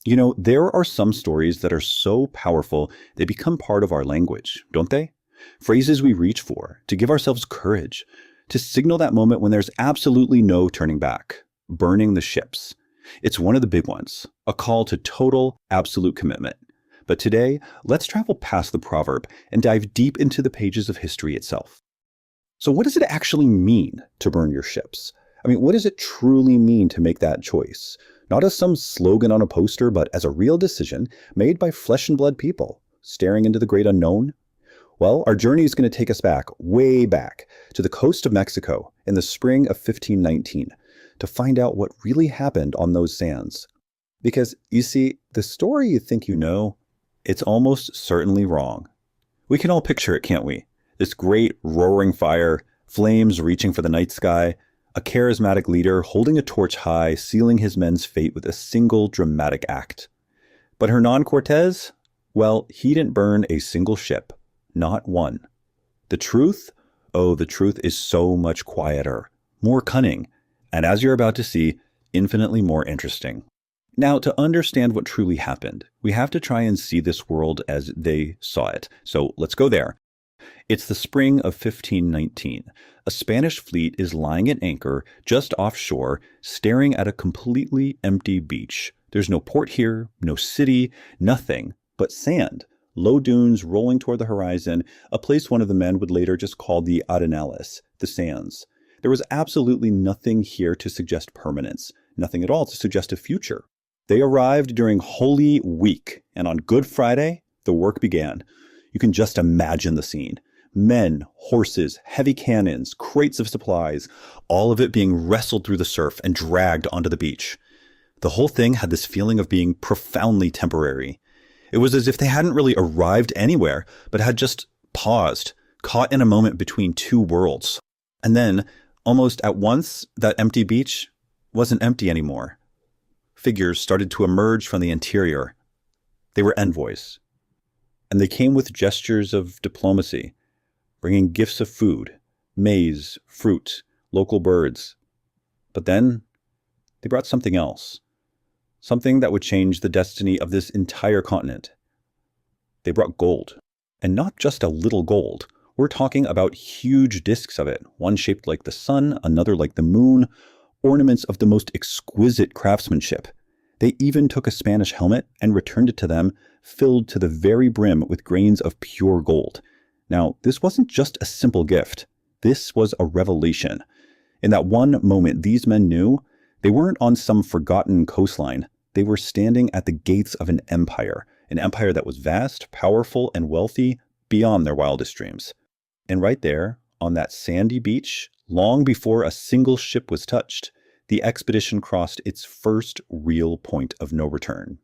You know, there are some stories that are so powerful they become part of our language, don't they? Phrases we reach for to give ourselves courage, to signal that moment when there's absolutely no turning back. Burning the ships. It's one of the big ones, a call to total, absolute commitment. But today, let's travel past the proverb and dive deep into the pages of history itself. So what does it actually mean to burn your ships? I mean, what does it truly mean to make that choice? Not as some slogan on a poster, but as a real decision made by flesh and blood people, staring into the great unknown. Well, our journey is going to take us back, way back, to the coast of Mexico in the spring of 1519 to find out what really happened on those sands. Because, you see, the story you think you know, it's almost certainly wrong. We can all picture it, can't we? This great roaring fire, flames reaching for the night sky, a charismatic leader holding a torch high, sealing his men's fate with a single dramatic act. But Hernán Cortés? Well, he didn't burn a single ship. Not one. The truth? Oh, the truth is so much quieter, more cunning, and as you're about to see, infinitely more interesting. Now, to understand what truly happened, we have to try and see this world as they saw it. So let's go there. It's the spring of 1519. A Spanish fleet is lying at anchor just offshore, staring at a completely empty beach. There's no port here, no city, nothing but sand. Low dunes rolling toward the horizon, a place one of the men would later just call the Arenales, the sands. There was absolutely nothing here to suggest permanence, nothing at all to suggest a future. They arrived during Holy Week, and on Good Friday, the work began. You can just imagine the scene. Men, horses, heavy cannons, crates of supplies, all of it being wrestled through the surf and dragged onto the beach. The whole thing had this feeling of being profoundly temporary. It was as if they hadn't really arrived anywhere, but had just paused, caught in a moment between two worlds. And then, almost at once, that empty beach wasn't empty anymore. Figures started to emerge from the interior. They were envoys. And they came with gestures of diplomacy, bringing gifts of food, maize, fruit, local birds. But then, they brought something else. Something that would change the destiny of this entire continent. They brought gold. And not just a little gold. We're talking about huge discs of it, one shaped like the sun, another like the moon, ornaments of the most exquisite craftsmanship. They even took a Spanish helmet and returned it to them, filled to the very brim with grains of pure gold. Now, this wasn't just a simple gift. This was a revelation. In that one moment, these men knew they weren't on some forgotten coastline. They were standing at the gates of an empire that was vast, powerful, and wealthy beyond their wildest dreams. And right there, on that sandy beach, long before a single ship was touched, the expedition crossed its first real point of no return.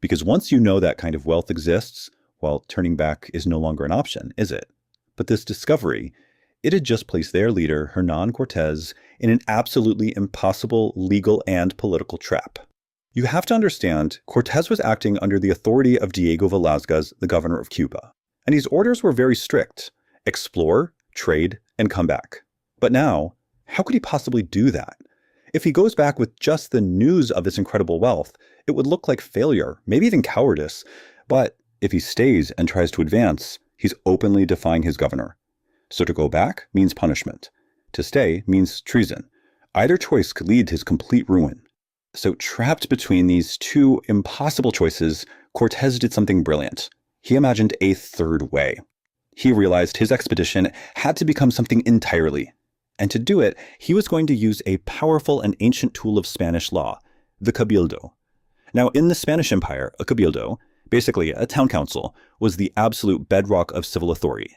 Because once you know that kind of wealth exists, well, turning back is no longer an option, is it? But this discovery, it had just placed their leader, Hernán Cortés, in an absolutely impossible legal and political trap. You have to understand, Cortés was acting under the authority of Diego Velázquez, the governor of Cuba. And his orders were very strict. Explore, trade, and come back. But now, how could he possibly do that? If he goes back with just the news of this incredible wealth, it would look like failure, maybe even cowardice. But if he stays and tries to advance, he's openly defying his governor. So to go back means punishment. To stay means treason. Either choice could lead to his complete ruin. So trapped between these two impossible choices, Cortés did something brilliant. He imagined a third way. He realized his expedition had to become something entirely. And to do it, he was going to use a powerful and ancient tool of Spanish law, the cabildo. Now, in the Spanish Empire, a cabildo, basically a town council, was the absolute bedrock of civil authority.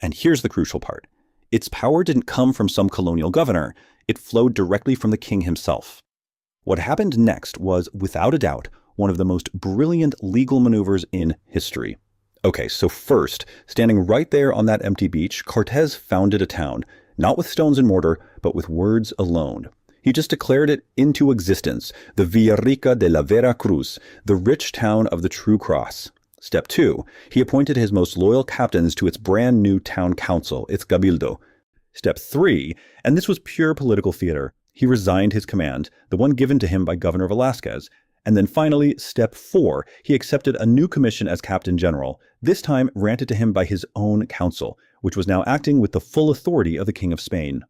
And here's the crucial part. Its power didn't come from some colonial governor. It flowed directly from the king himself. What happened next was, without a doubt, one of the most brilliant legal maneuvers in history. Okay, so first, standing right there on that empty beach, Cortés founded a town, not with stones and mortar, but with words alone. He just declared it into existence, the Villa Rica de la Vera Cruz, the rich town of the True Cross. Step 2, he appointed his most loyal captains to its brand new town council, its cabildo. Step 3, and this was pure political theater, he resigned his command, the one given to him by Governor Velázquez, And then finally, step 4, he accepted a new commission as Captain General, this time granted to him by his own council, which was now acting with the full authority of the King of Spain.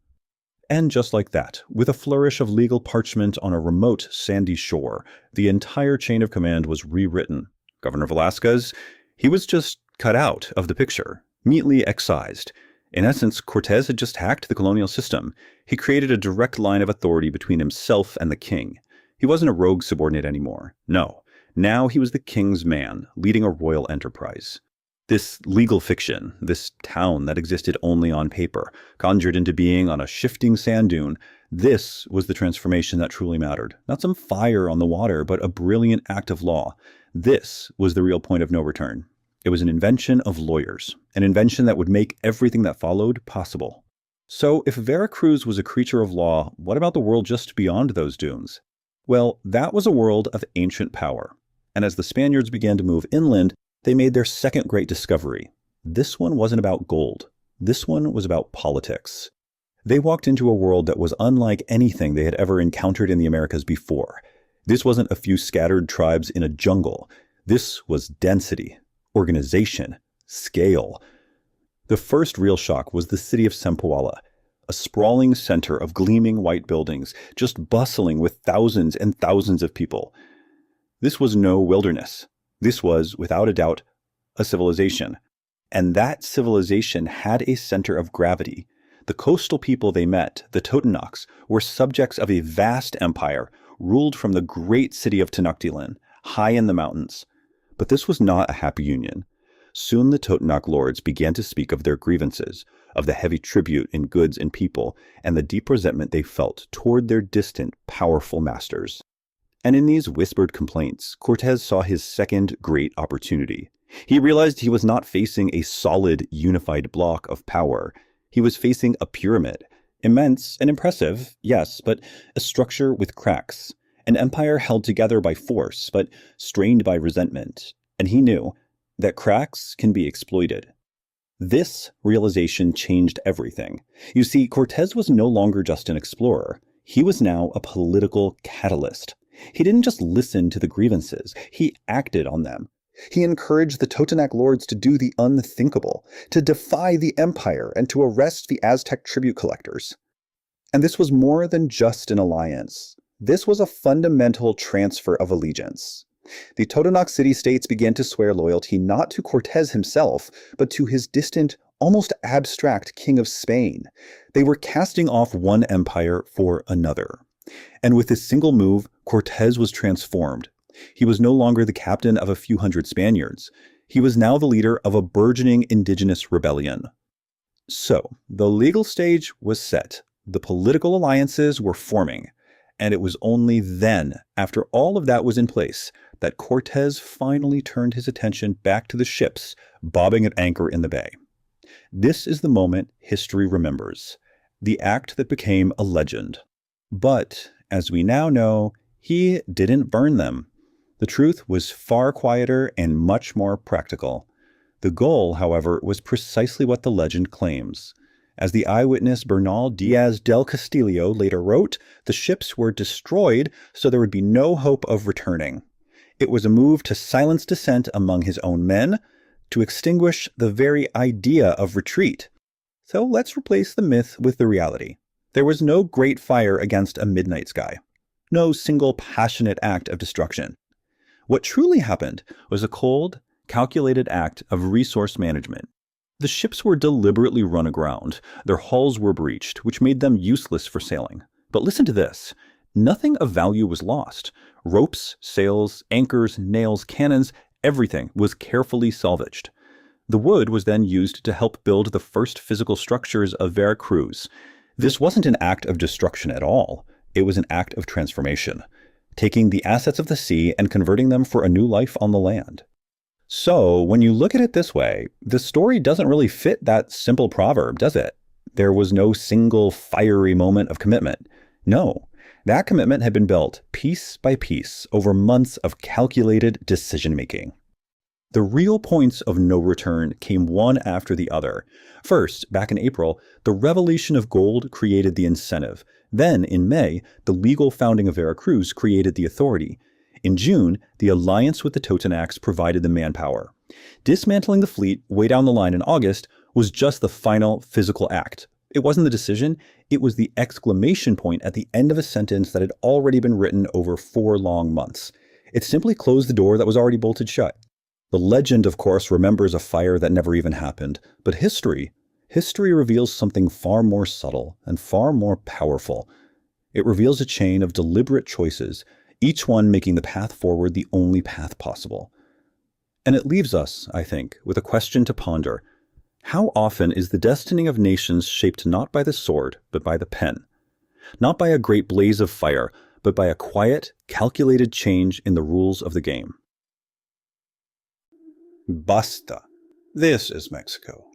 And just like that, with a flourish of legal parchment on a remote sandy shore, the entire chain of command was rewritten. Governor Velázquez, he was just cut out of the picture, neatly excised. In essence, Cortés had just hacked the colonial system. He created a direct line of authority between himself and the king. He wasn't a rogue subordinate anymore. No. Now he was the king's man, leading a royal enterprise. This legal fiction, this town that existed only on paper, conjured into being on a shifting sand dune, this was the transformation that truly mattered. Not some fire on the water, but a brilliant act of law. This was the real point of no return. It was an invention of lawyers, an invention that would make everything that followed possible. So if Veracruz was a creature of law, what about the world just beyond those dunes? Well, that was a world of ancient power. And as the Spaniards began to move inland, they made their second great discovery. This one wasn't about gold. This one was about politics. They walked into a world that was unlike anything they had ever encountered in the Americas before. This wasn't a few scattered tribes in a jungle. This was density, organization, scale. The first real shock was the city of Cempoala, a sprawling center of gleaming white buildings, just bustling with thousands and thousands of people. This was no wilderness. This was, without a doubt, a civilization. And that civilization had a center of gravity. The coastal people they met, the Totonacs, were subjects of a vast empire, ruled from the great city of Tenochtitlan, high in the mountains. But this was not a happy union. Soon the Totonac lords began to speak of their grievances, of the heavy tribute in goods and people, and the deep resentment they felt toward their distant, powerful masters. And in these whispered complaints, Cortés saw his second great opportunity. He realized he was not facing a solid, unified block of power. He was facing a pyramid. Immense and impressive, yes, but a structure with cracks. An empire held together by force, but strained by resentment. And he knew that cracks can be exploited. This realization changed everything. You see, Cortés was no longer just an explorer. He was now a political catalyst. He didn't just listen to the grievances. He acted on them. He encouraged the Totonac lords to do the unthinkable, to defy the empire and to arrest the Aztec tribute collectors. And this was more than just an alliance. This was a fundamental transfer of allegiance. The Totonac city-states began to swear loyalty not to Cortés himself, but to his distant, almost abstract King of Spain. They were casting off one empire for another. And with this single move, Cortés was transformed. He was no longer the captain of a few hundred Spaniards. He was now the leader of a burgeoning indigenous rebellion. So, the legal stage was set. The political alliances were forming. And it was only then, after all of that was in place, that Cortés finally turned his attention back to the ships bobbing at anchor in the bay. This is the moment history remembers, the act that became a legend. But, as we now know, he didn't burn them. The truth was far quieter and much more practical. The goal, however, was precisely what the legend claims. As the eyewitness Bernal Diaz del Castillo later wrote, the ships were destroyed so there would be no hope of returning. It was a move to silence dissent among his own men, to extinguish the very idea of retreat. So let's replace the myth with the reality. There was no great fire against a midnight sky. No single passionate act of destruction. What truly happened was a cold, calculated act of resource management. The ships were deliberately run aground. Their hulls were breached, which made them useless for sailing. But listen to this. Nothing of value was lost. Ropes, sails, anchors, nails, cannons, everything was carefully salvaged. The wood was then used to help build the first physical structures of Vera Cruz. This wasn't an act of destruction at all. It was an act of transformation, taking the assets of the sea and converting them for a new life on the land. So, when you look at it this way, the story doesn't really fit that simple proverb, does it? There was no single fiery moment of commitment. No, that commitment had been built piece by piece over months of calculated decision-making. The real points of no return came one after the other. First, back in April, the revelation of gold created the incentive. Then, in May, the legal founding of Veracruz created the authority. In June, the alliance with the Totonacs provided the manpower. Dismantling the fleet way down the line in August was just the final physical act. It wasn't the decision, it was the exclamation point at the end of a sentence that had already been written over 4 long months. It simply closed the door that was already bolted shut. The legend, of course, remembers a fire that never even happened, but history reveals something far more subtle and far more powerful. It reveals a chain of deliberate choices, each one making the path forward the only path possible. And it leaves us, I think, with a question to ponder. How often is the destiny of nations shaped not by the sword, but by the pen? Not by a great blaze of fire, but by a quiet, calculated change in the rules of the game. BASTA. This is Mexico.